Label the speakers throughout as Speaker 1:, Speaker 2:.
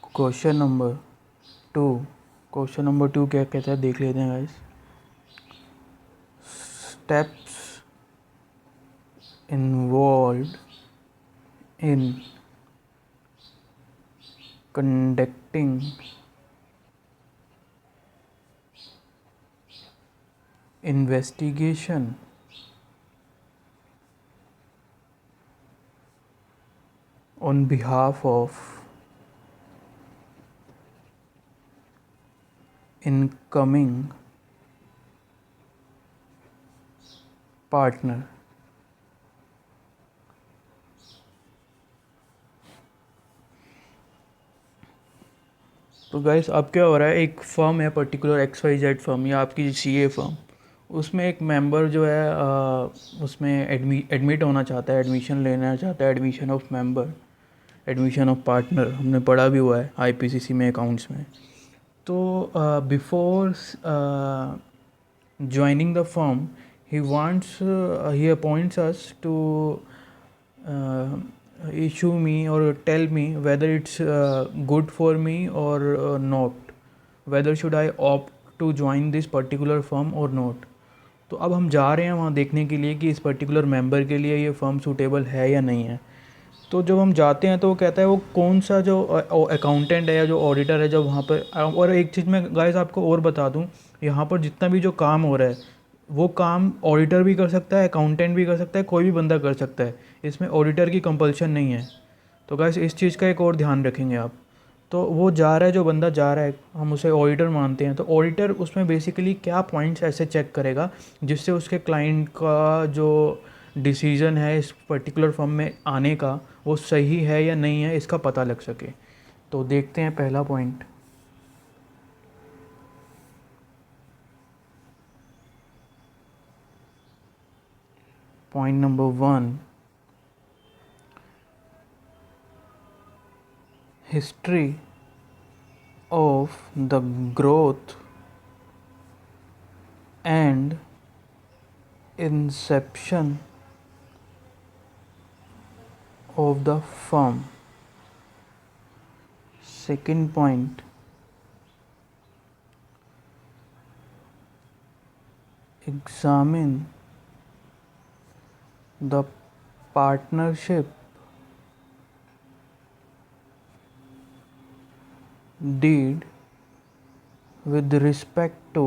Speaker 1: Question number two. Question number two क्या कहता है देख लेते हैं guys. Steps involved in conducting investigation on behalf of incoming partner। तो गाइस अब क्या हो रहा है, एक फर्म है पर्टिकुलर XYZ फर्म या आपकी CA फर्म, उसमें एक मेंबर जो है उसमें एडमिट होना चाहता है, एडमिशन लेना चाहता है, admission of member, admission of partner, हमने पढ़ा भी हुआ है IPCC में अकाउंट्स में। तो before joining the firm he appoints us to issue me or tell me whether it's good for me or not, whether should I opt to join this particular firm or not। तो अब हम जा रहे हैं वहाँ देखने के लिए कि इस पर्टिकुलर मेंबर के लिए ये फर्म सूटेबल है या नहीं है। तो जब हम जाते हैं तो वो कहता है वो कौन सा जो अकाउंटेंट है या जो ऑडिटर है जब वहाँ पर। और एक चीज़ मैं गाइस आपको और बता दूँ, यहाँ पर जितना भी जो काम हो रहा है वो काम ऑडिटर भी कर सकता है, अकाउंटेंट भी कर सकता है, कोई भी बंदा कर सकता है, इसमें ऑडिटर की कंपल्शन नहीं है। तो गाइस इस चीज़ का एक और ध्यान रखेंगे आप। तो वो जा रहा है, जो बंदा जा रहा है हम उसे ऑडिटर मानते हैं, तो ऑडिटर उसमें बेसिकली क्या पॉइंट्स ऐसे चेक करेगा जिससे उसके क्लाइंट का जो डिसीज़न है इस पर्टिकुलर फर्म में आने का वो सही है या नहीं है इसका पता लग सके। तो देखते हैं पहला point. Point number 1, history of the growth and Inception of the firm। Second point, examine the partnership deed with respect to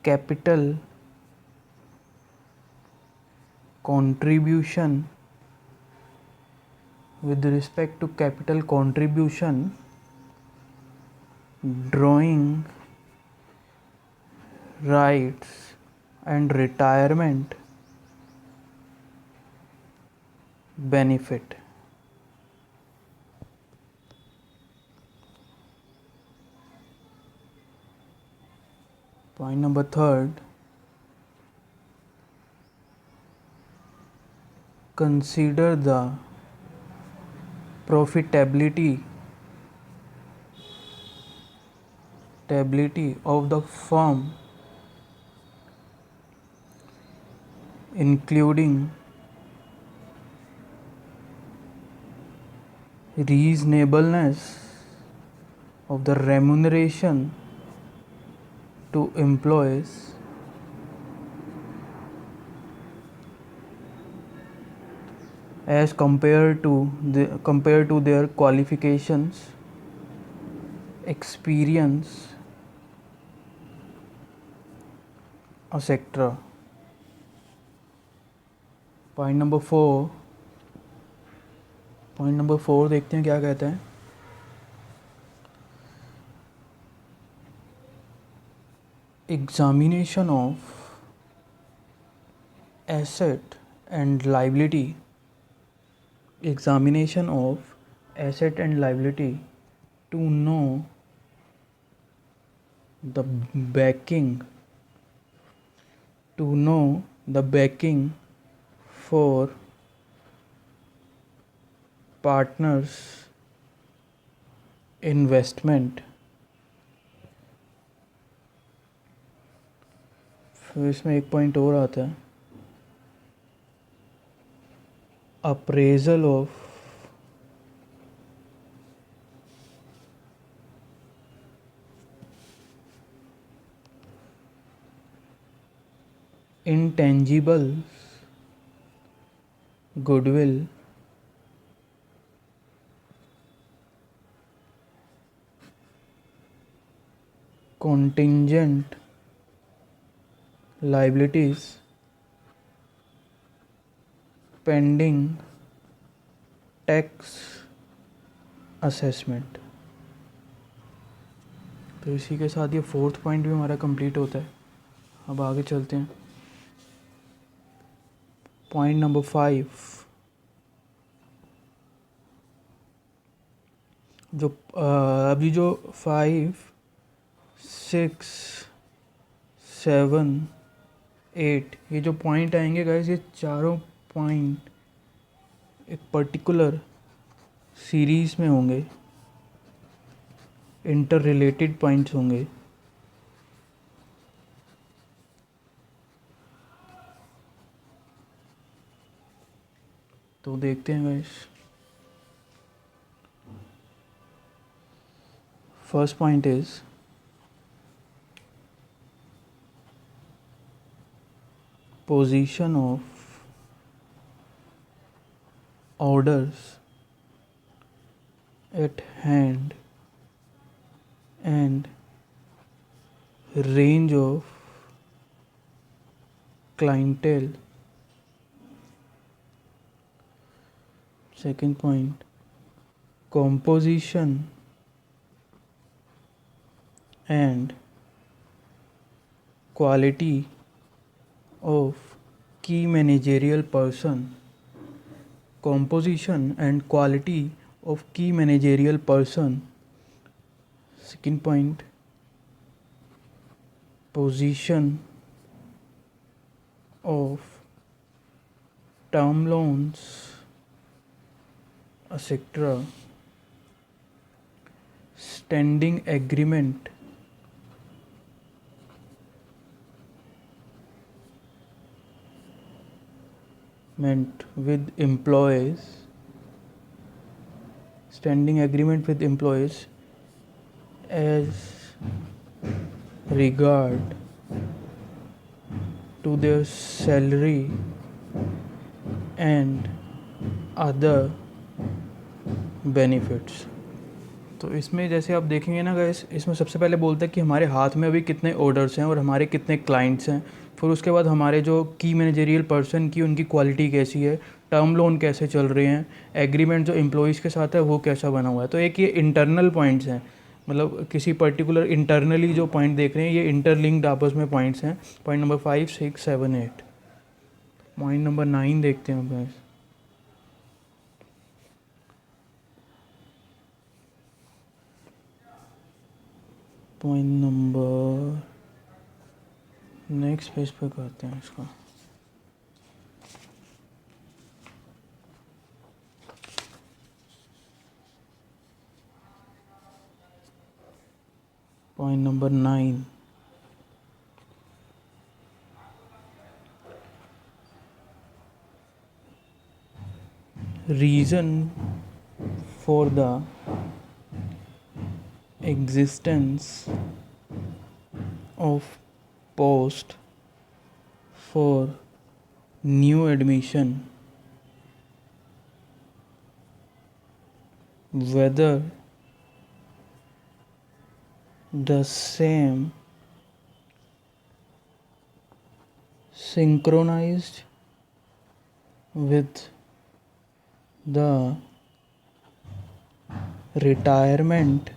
Speaker 1: capital contribution, with respect to capital contribution, drawing rights and retirement benefit। Point number 3, consider the profitability of the firm, including reasonableness of the remuneration to employees as compared to their qualifications, experience, etc। Point number 4 देखते हैं क्या कहता है। Examination of asset and liability, examination of asset and liability to know the backing for partners investment। फिर इसमें एक point और आता है, appraisal of intangible goodwill, contingent liabilities, pending tax assessment. तो इसी के साथ ये 4th पॉइंट भी हमारा कंप्लीट होता है। अब आगे चलते हैं। पॉइंट नंबर 5, जो अभी जो 5, 6, 7, 8 ये जो पॉइंट आएंगे गाइस, ये चारों पॉइंट एक पर्टिकुलर सीरीज में होंगे, इंटर रिलेटेड पॉइंट्स होंगे। तो देखते हैं guys. First point is position of orders at hand and range of clientele. Second point, composition and quality of key managerial person. Composition and quality of key managerial person. Second point, position of term loans, etc. Standing agreement with employees, standing agreement with employees as regard to their salary and other benefits. तो इसमें जैसे आप देखेंगे ना guys, इसमें सबसे पहले बोलता है कि हमारे हाथ में अभी कितने ऑर्डर्स हैं और हमारे कितने क्लाइंट्स हैं। फिर उसके बाद हमारे जो की मैनेजरियल पर्सन की उनकी क्वालिटी कैसी है, टर्म लोन कैसे चल रहे हैं, एग्रीमेंट जो एम्प्लॉयज़ के साथ है वो कैसा बना हुआ है। तो एक ये इंटरनल पॉइंट्स हैं, मतलब किसी पर्टिकुलर इंटरनली जो पॉइंट देख रहे हैं ये इंटरलिंक्ड आपस में पॉइंट्स हैं। Point number 5, 6, 7, 8। पॉइंट नंबर 9 देखते हैं guys. Point number next page पे करते हैं इसका। Point number 9, reason for the existence of post for new admission, whether the same synchronized with the retirement,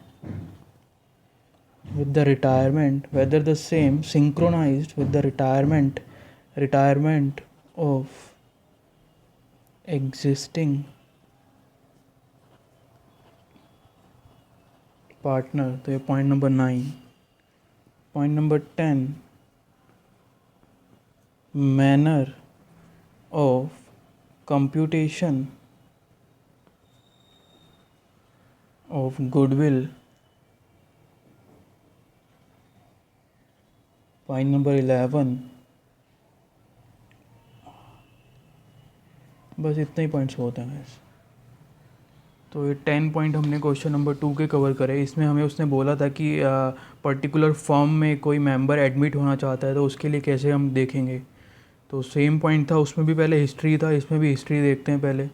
Speaker 1: whether the same synchronized with the retirement of existing partner। तो ये point number 9। Point number 10, manner of computation of goodwill. Point number 11, बस इतने ही points होते हैं। तो ये 10 point हमने question number 2 के कवर करे। इसमें हमें उसने बोला था कि पर्टिकुलर फर्म में कोई मेंबर एडमिट होना चाहता है तो उसके लिए कैसे हम देखेंगे। तो सेम पॉइंट था, उसमें भी पहले हिस्ट्री था, इसमें भी हिस्ट्री देखते हैं पहले,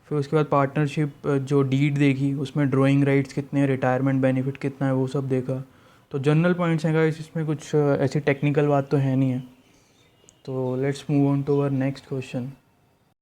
Speaker 1: फिर उसके बाद पार्टनरशिप जो डीड देखी उसमें ड्राइंग राइट्स कितने हैं, रिटायरमेंट बेनिफिट कितना है, वो सब देखा। तो जनरल पॉइंट्स हैं गाइस, इसमें कुछ ऐसी टेक्निकल बात तो है नहीं है। तो let's move on to our next question.